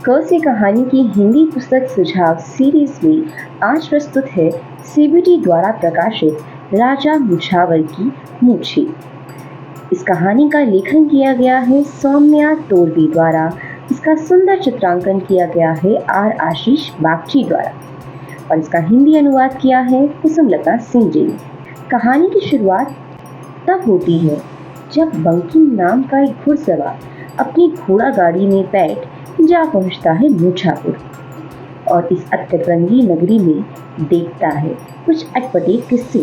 क से कहानी की हिंदी पुस्तक सुझाव सीरीज में आज प्रस्तुत है सीबीटी द्वारा प्रकाशित राजा मुछावर की मूछी। इस कहानी का लेखन किया गया है सौम्या तोरबी द्वारा। इसका सुंदर चित्रांकन किया गया है आर आशीष बागची द्वारा और इसका हिंदी अनुवाद किया है कुसुमलता सिंह जी ने। कहानी की शुरुआत तब होती है जब बंकिम नाम का एक घुड़सवार अपनी घोड़ा गाड़ी में बैठ जा पहुंचता है मूछापुर और इस अतरंगी नगरी में देखता है कुछ अटपटे किस्से।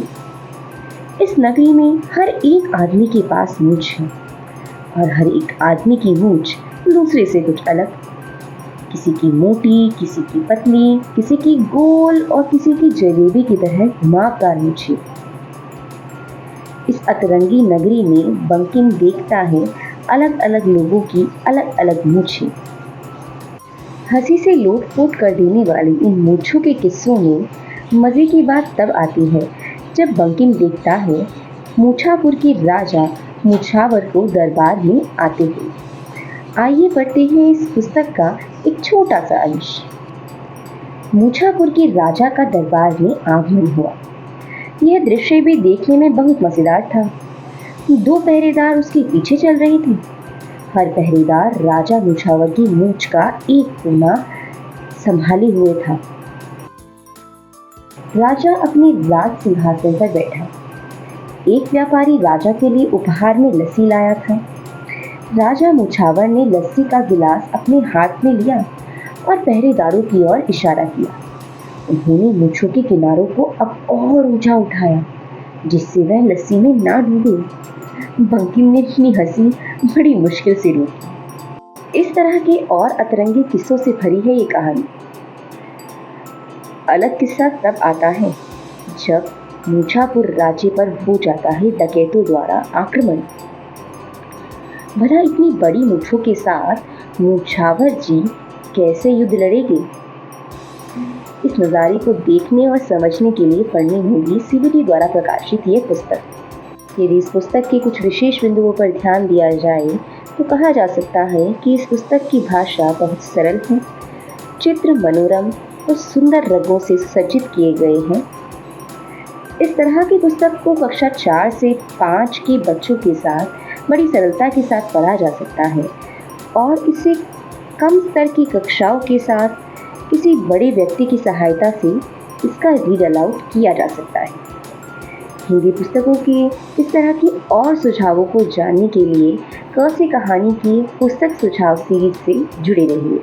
इस नगरी में हर एक आदमी के पास मूछ है और हर एक आदमी की मूछ दूसरे से कुछ अलग। किसी की मोटी, किसी की पतली, किसी की गोल और किसी की जलेबी की तरह घुमावदार मूछ है। इस अतरंगी नगरी में बंकिम देखता है अलग अलग लोगों की अलग अलग मूछें। हंसी से लोट-पोट कर देने वाली इन मूछों के किस्सों में मजे की बात तब आती है जब बंकिम देखता है मूछापुर के राजा मुछावर को दरबार में आते हुए। आइए पढ़ते हैं इस पुस्तक का एक छोटा सा अंश। मूछापुर के राजा का दरबार में आगमन हुआ। यह दृश्य भी देखने में बहुत मजेदार था। 2 पहरेदार उसके पीछे चल रहे थे। हर पहरेदार राजा मुछावर की मूछ का एक कोना संभाले हुए था। राजा अपने राज सिंहासन पर बैठा। एक व्यापारी राजा के लिए उपहार में लस्सी लाया था। राजा मुछावर ने लस्सी का गिलास अपने हाथ में लिया और पहरेदारों की ओर इशारा किया। उन्होंने मूछों के किनारों को अब और ऊंचा उठाया जिससे वह लस्सी में ना डूबे। बंकिम ने अपनी हंसी बड़ी मुश्किल से रोकी। इस तरह के और अतरंगी किस्सों से भरी है ये कहानी। अलग किस्सा तब आता है जब मूछापुर राज्य पर हो जाता है डकैतों द्वारा आक्रमण। भला इतनी बड़ी मूछों के साथ मूछावर जी कैसे युद्ध लड़ेंगे? इस नज़ारे को देखने और समझने के लिए पढ़नी होगी सीबीटी द्वारा प्रकाशित ये पुस्तक। यदि इस पुस्तक के कुछ विशेष बिंदुओं पर ध्यान दिया जाए तो कहा जा सकता है कि इस पुस्तक की भाषा बहुत सरल है। चित्र मनोरम और सुंदर रंगों से सज्जित किए गए हैं। इस तरह की पुस्तक को कक्षा 4 से 5 के बच्चों के साथ बड़ी सरलता के साथ पढ़ा जा सकता है और इसे कम स्तर की कक्षाओं के साथ किसी बड़े व्यक्ति की सहायता से इसका रीड अलाउड किया जा सकता है। हिंदी पुस्तकों के इस तरह की और सुझावों को जानने के लिए क से कहानी की पुस्तक सुझाव सीरीज से जुड़े रहिए।